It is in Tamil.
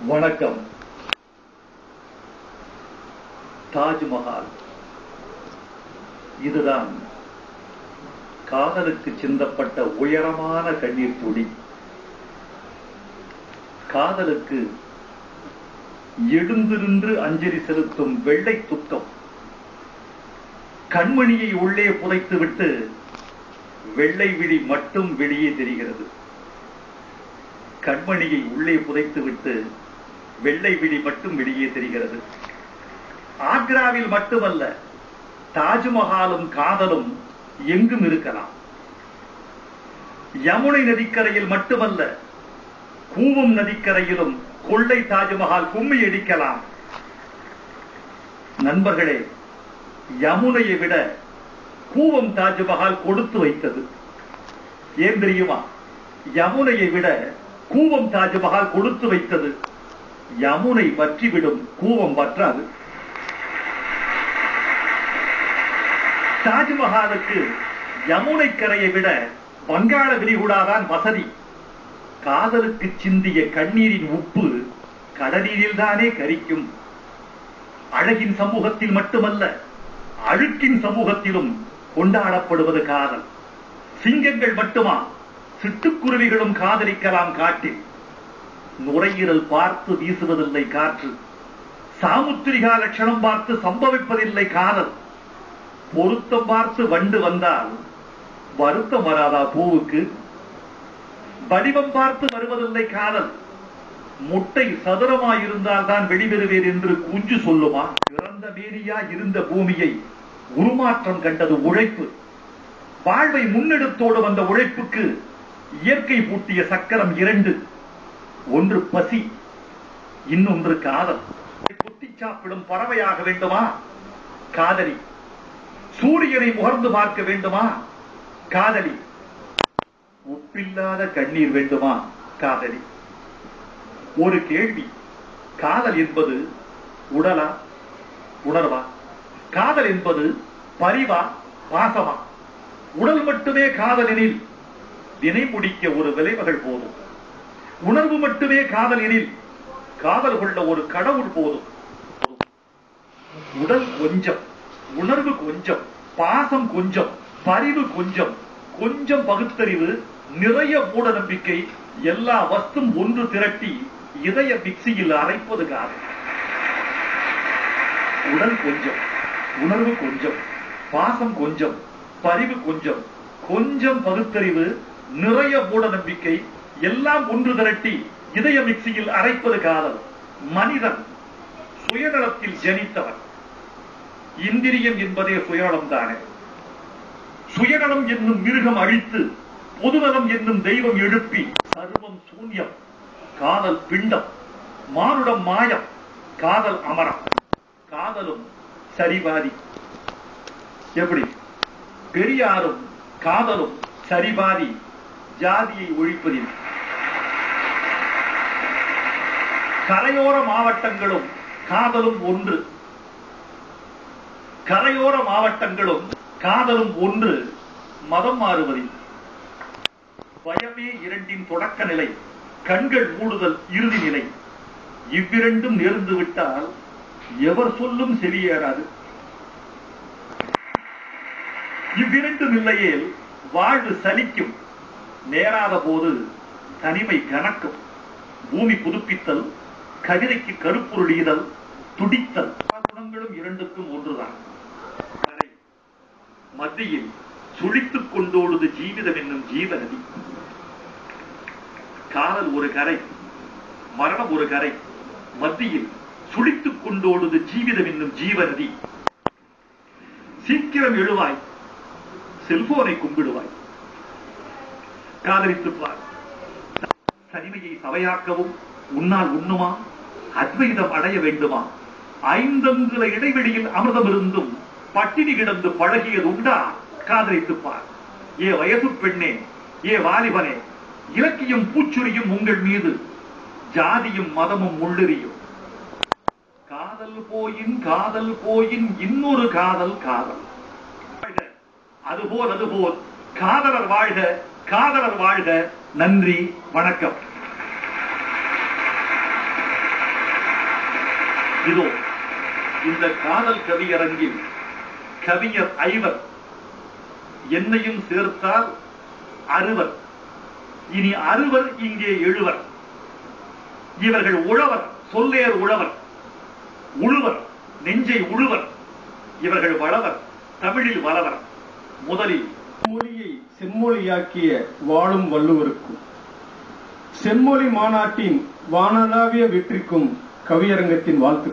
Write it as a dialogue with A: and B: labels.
A: வணக்கம். தாஜ்மஹால் இதுதான் காதலுக்கு சிந்தப்பட்ட உயரமான கண்ணீர் துளி. காதலுக்கு எழுந்திருந்து அஞ்சலி செலுத்தும் வெள்ளை துக்கம். கண்மணியை உள்ளே புதைத்துவிட்டு வெள்ளை விழி மட்டும் வெளியே தெரிகிறது. கண்மணியை உள்ளே புதைத்துவிட்டு வெள்ளை விழி மட்டும் வெளியே தெரிகிறது. ஆக்ராவில் மட்டுமல்ல, தாஜ்மஹாலும் காதலும் எங்கும் இருக்கலாம். யமுனை நதிக்கரையில் மட்டுமல்ல, கூவம் நதிக்கரையிலும் கொள்ளை தாஜ்மஹால் கும்மி அடிக்கலாம். நண்பர்களே, யமுனையை விட கூவம் தாஜ்மஹால் கொடுத்து வைத்தது. ஏன் தெரியுமா? யமுனையை விட கூவம் தாஜ்மஹால் கொடுத்து வைத்தது. யமுனை வற்றிவிடும், கூவம் வற்றாது. தாஜ்மஹாலுக்கு யமுனை கரையை விட வங்காள விரிகுடாதான் வசதி. காதலுக்கு சிந்திய கண்ணீரின் உப்பு கடலில் தானே கரிக்கும். அழகின் சமூகத்தில் மட்டுமல்ல, அழுக்கின் சமூகத்திலும் கொண்டாடப்படுவது காதல். சிங்கங்கள் மட்டுமா, சிட்டுக்குருவிகளும் காதலிக்கலாம் காட்டில். நுரையீரல் பார்த்து வீசுவதில்லை காற்று. சாமுத்திரிகா லட்சணம் பார்த்து சம்பவிப்பதில்லை காதல். பொருத்தம் பார்த்து வண்டு வந்தால் வருத்தம் வராதா பூவுக்கு? வடிவம் பார்த்து வருவதில்லை காதல். முட்டை சதுரமாயிருந்தால் தான் வெளிவருவேன் என்று குஞ்சு சொல்லுமா? பிறந்த மேனியா இருந்த பூமியை உருமாற்றம் கண்டது உழைப்பு. வாழ்வை முன்னெடுத்தோடு வந்த உழைப்புக்கு இயற்கை பூட்டிய சக்கரம் இரண்டு. ஒன்று பசி, இன்னொன்று காதல். குத்தி சாப்பிடும் பறவையாக வேண்டுமா? காதலி. சூரியனை முகர்ந்து பார்க்க வேண்டுமா? காதலி. உப்பில்லாத கண்ணீர் வேண்டுமா? காதலி. ஒரு கேள்வி, காதல் என்பது உடலா, உணர்வா? காதல் என்பது பரிவா, பாசமா? உடல் மட்டுமே காதலெனில் வினை முடிக்க ஒரு விளைவுகள் போதும். உணர்வு மட்டுமே காதல் எனில் காதல் கொள்ள ஒரு கடவுள் போதும். உடல் கொஞ்சம், உணர்வு கொஞ்சம், பாசம் கொஞ்சம், பரிவு கொஞ்சம், கொஞ்சம் பகுத்தறிவு, நிறைய மூட நம்பிக்கை, எல்லா வஸ்தும் ஒன்று திரட்டி இதய மிக்சியில் அரைப்பது காதல். உடல் கொஞ்சம், உணர்வு கொஞ்சம், பாசம் கொஞ்சம், பரிவு கொஞ்சம், கொஞ்சம் பகுத்தறிவு, நிறைய மூட நம்பிக்கை, எல்லாம் ஒன்று திரட்டி இதய மிக்சியில் அரைப்பது காதல். மனிதன் சுயநலத்தில் ஜனித்தவன். இந்திரியம் என்பதே சுயநலம் தானே. சுயநலம் என்னும் மிருகம் அழித்து பொதுநலம் என்னும் தெய்வம் எழுப்பி சர்வம் சூன்யம். காதல் பிண்டம், மானுடம் மாயம், காதல் அமரம். காதலும் சரிபாதி. எப்படி? பெரியாரும் காதலும் சரிபாதி. ஜாதியை ஒழிப்பதில் கரையோர மாவட்டங்களும் காதலும் ஒன்று. கரையோர மாவட்டங்களும் காதலும் ஒன்று. மதம் மாறுவதில் பயமே இரண்டின் தொடக்க நிலை. கண்கள் மூடுதல் இறுதி நிலை. இவ்விரண்டும் நேர்ந்து விட்டால் எவர் சொல்லும் செவியேறாது. இவ்விரண்டும் இல்லையேல் வாழ்வு சலிக்கும். நேராத போது தனிமை கணக்கும். பூமி புதுப்பித்தல், கவிதைக்கு கருப்பொருள் ஈதல், துடித்தல், குணங்களும் இரண்டுக்கும் ஒன்றுதான். மத்தியில் சுழித்துக் கொண்டோடுது ஜீவிதம் என்னும் ஜீவநதி. காதல் ஒரு கரை, மரணம் ஒரு கரை. மத்தியில் சுழித்துக் கொண்டோடுது ஜீவிதம் என்னும் ஜீவநதி. சீக்கிரம் எழுவாய், செல்போனை கும்பிடுவாய். காதலித்துப்பார். தனிமையை சவையாக்கவும் உன்னால் உண்ணுமா? அத்வைதம் அடைய வேண்டுமா? ஐந்தங்குல இடைவெளியில் அமிர்தம் இருந்தும் பட்டினி கிடந்து பழகியது உண்டா? காதலித்துப்பார். ஏ வயசு பெண்ணே, ஏ வாலிபனே, இலக்கியம் பூச்சுரியும் உங்கள் மீது, ஜாதியும் மதமும் உள்ளெறியும். காதல் போயின் காதல் போயின் இன்னொரு காதல் காதல். அதுபோல் அதுபோல் காதலர் வாழ்க, காதலர் வாழ்க. நன்றி, வணக்கம். இதோ இந்த காதல் கவியரங்கில் கவிஞர் ஐவர், என்னையும் சேர்த்தால் அறுவர், இனி அறுவர் இங்கே எழுவர். இவர்கள் உழவர், சொல்லேர் உழவர், உழுவர், நெஞ்சை உழுவர். இவர்கள் வளவர், தமிழில் வளவர். முதலில்
B: மொழியை செம்மொழியாக்கிய வாழும் வள்ளுவருக்கும், செம்மொழி மாநாட்டின் வானளாவிய வெற்றிக்கும் கவியரங்கத்தின் வாழ்த்து.